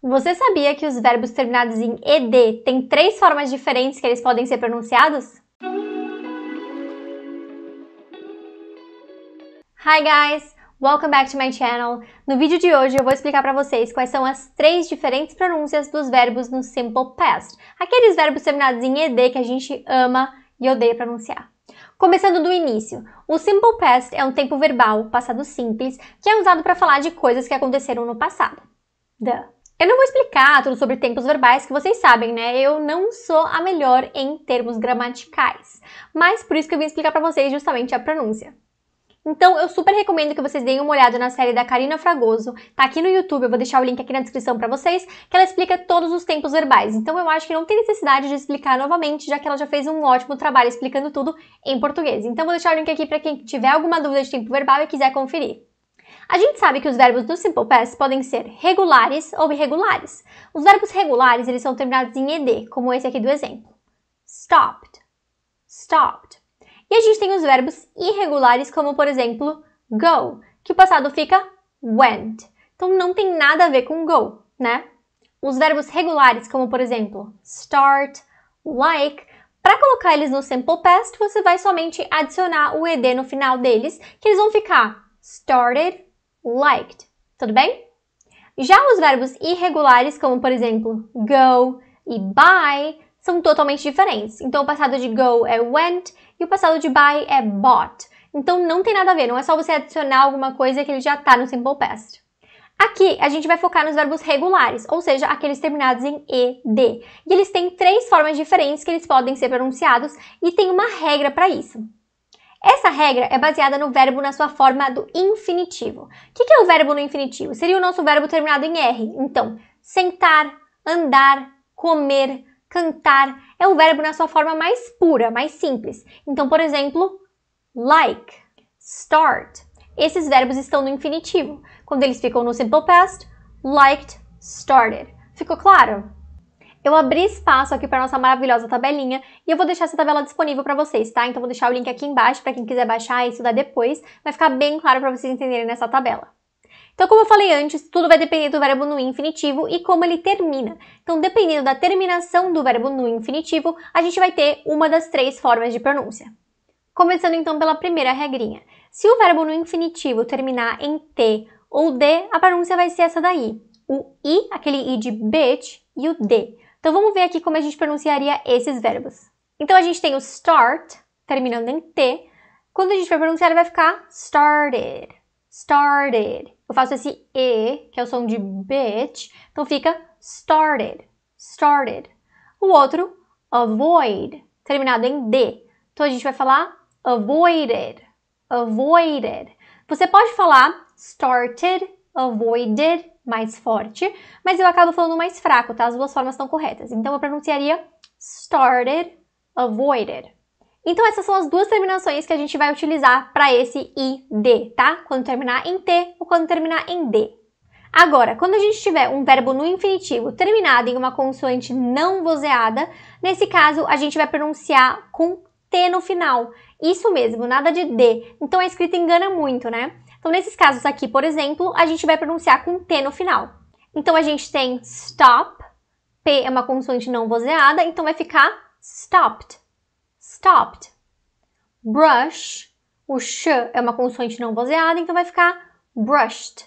Você sabia que os verbos terminados em ed têm 3 formas diferentes que eles podem ser pronunciados? Hi guys! Welcome back to my channel. No vídeo de hoje eu vou explicar para vocês quais são as 3 diferentes pronúncias dos verbos no Simple Past, aqueles verbos terminados em ed que a gente ama e odeia pronunciar. Começando do início, o Simple Past é um tempo verbal, passado simples, que é usado para falar de coisas que aconteceram no passado. Eu não vou explicar tudo sobre tempos verbais, que vocês sabem, né? Eu não sou a melhor em termos gramaticais, mas por isso que eu vim explicar para vocês justamente a pronúncia. Então, eu super recomendo que vocês deem uma olhada na série da Karina Fragoso, tá aqui no YouTube, eu vou deixar o link aqui na descrição para vocês, que ela explica todos os tempos verbais. Então, eu acho que não tem necessidade de explicar novamente, já que ela já fez um ótimo trabalho explicando tudo em português. Então, vou deixar o link aqui para quem tiver alguma dúvida de tempo verbal e quiser conferir. A gente sabe que os verbos do Simple Past podem ser regulares ou irregulares. Os verbos regulares, eles são terminados em ed, como esse aqui do exemplo. Stopped, stopped. E a gente tem os verbos irregulares, como por exemplo, go, que o passado fica went. Então não tem nada a ver com go, né? Os verbos regulares, como por exemplo, start, like, para colocar eles no Simple Past, você vai somente adicionar o ed no final deles, que eles vão ficar started, liked, tudo bem? Já os verbos irregulares, como por exemplo, go e buy, são totalmente diferentes. Então o passado de go é went e o passado de buy é bought. Então não tem nada a ver, não é só você adicionar alguma coisa que ele já está no Simple Past. Aqui a gente vai focar nos verbos regulares, ou seja, aqueles terminados em ed. E eles têm 3 formas diferentes que eles podem ser pronunciados e tem uma regra para isso. Essa regra é baseada no verbo na sua forma do infinitivo. O que é o verbo no infinitivo? Seria o nosso verbo terminado em R. Então, sentar, andar, comer, cantar é o verbo na sua forma mais pura, mais simples. Então, por exemplo, like, start. Esses verbos estão no infinitivo. Quando eles ficam no Simple Past, liked, started. Ficou claro? Eu abri espaço aqui para nossa maravilhosa tabelinha e eu vou deixar essa tabela disponível para vocês, tá? Então vou deixar o link aqui embaixo para quem quiser baixar e estudar depois. Vai ficar bem claro para vocês entenderem nessa tabela. Então, como eu falei antes, tudo vai depender do verbo no infinitivo e como ele termina. Então, dependendo da terminação do verbo no infinitivo, a gente vai ter uma das 3 formas de pronúncia. Começando então pela primeira regrinha. Se o verbo no infinitivo terminar em T ou D, a pronúncia vai ser essa daí. O I, aquele I de bitch, e o D. Então, vamos ver aqui como a gente pronunciaria esses verbos. Então, a gente tem o start, terminando em T. Quando a gente vai pronunciar, ele vai ficar started, started. Eu faço esse E, que é o som de bitch, então fica started, started. O outro, avoid, terminado em D. Então, a gente vai falar avoided, avoided. Você pode falar started, avoided, mais forte, mas eu acabo falando mais fraco, tá? As duas formas estão corretas. Então, eu pronunciaria started, avoided. Então, essas são as 2 terminações que a gente vai utilizar para esse id, tá? Quando terminar em T ou quando terminar em D. Agora, quando a gente tiver um verbo no infinitivo terminado em uma consoante não vozeada, nesse caso, a gente vai pronunciar com T no final. Isso mesmo, nada de D. Então, a escrita engana muito, né? Então, nesses casos aqui, por exemplo, a gente vai pronunciar com T no final. Então, a gente tem stop, P é uma consoante não vozeada, então vai ficar stopped, stopped. Brush, o sh é uma consoante não vozeada, então vai ficar brushed,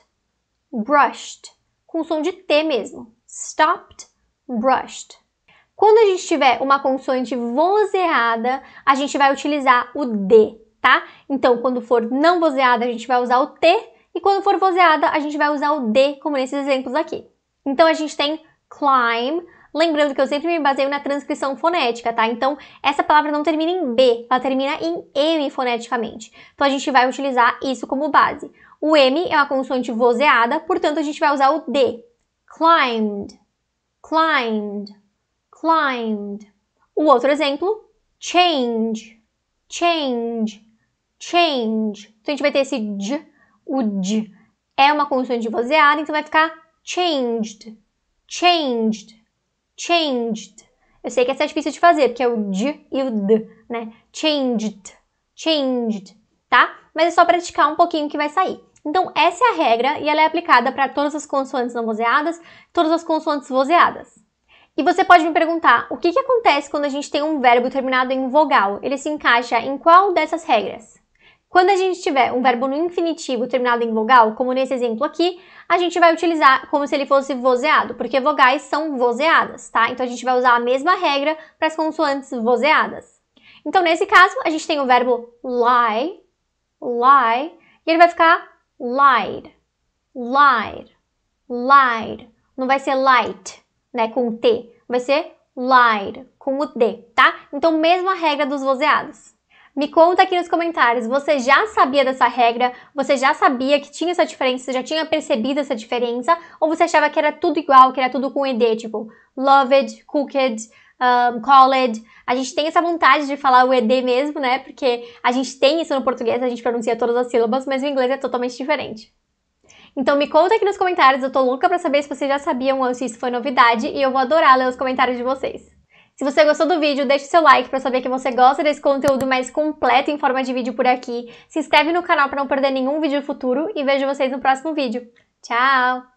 brushed, com som de T mesmo. Stopped, brushed. Quando a gente tiver uma consoante vozeada, a gente vai utilizar o D, tá? Então, quando for não vozeada, a gente vai usar o T, e quando for vozeada, a gente vai usar o D, como nesses exemplos aqui. Então, a gente tem climb, lembrando que eu sempre me baseio na transcrição fonética, tá? Então, essa palavra não termina em B, ela termina em M foneticamente. Então, a gente vai utilizar isso como base. O M é uma consoante vozeada, portanto, a gente vai usar o D. Climbed, climbed, climbed. O outro exemplo, change, change, change. Então, a gente vai ter esse J, o J é uma consoante vozeada, então vai ficar changed, changed, changed. Eu sei que essa é difícil de fazer, porque é o J e o D, né? Changed, changed, tá? Mas é só praticar um pouquinho que vai sair. Então, essa é a regra e ela é aplicada para todas as consoantes não vozeadas, todas as consoantes vozeadas. E você pode me perguntar, o que acontece quando a gente tem um verbo terminado em vogal? Ele se encaixa em qual dessas regras? Quando a gente tiver um verbo no infinitivo terminado em vogal, como nesse exemplo aqui, a gente vai utilizar como se ele fosse vozeado, porque vogais são vozeadas, tá? Então a gente vai usar a mesma regra para as consoantes vozeadas. Então nesse caso, a gente tem o verbo lie, e ele vai ficar lied, lied. Não vai ser light, né, com o T, vai ser lied, com o D, tá? Então mesma regra dos vozeados. Me conta aqui nos comentários, você já sabia dessa regra? Você já sabia que tinha essa diferença? Você já tinha percebido essa diferença? Ou você achava que era tudo igual, que era tudo com ED, tipo loved, cooked, called? A gente tem essa vontade de falar o ED mesmo, né? Porque a gente tem isso no português, a gente pronuncia todas as sílabas, mas o inglês é totalmente diferente. Então me conta aqui nos comentários, eu tô louca pra saber se vocês já sabiam ou se isso foi novidade e eu vou adorar ler os comentários de vocês. Se você gostou do vídeo, deixe seu like para saber que você gosta desse conteúdo mais completo em forma de vídeo por aqui. Se inscreve no canal para não perder nenhum vídeo futuro e vejo vocês no próximo vídeo. Tchau!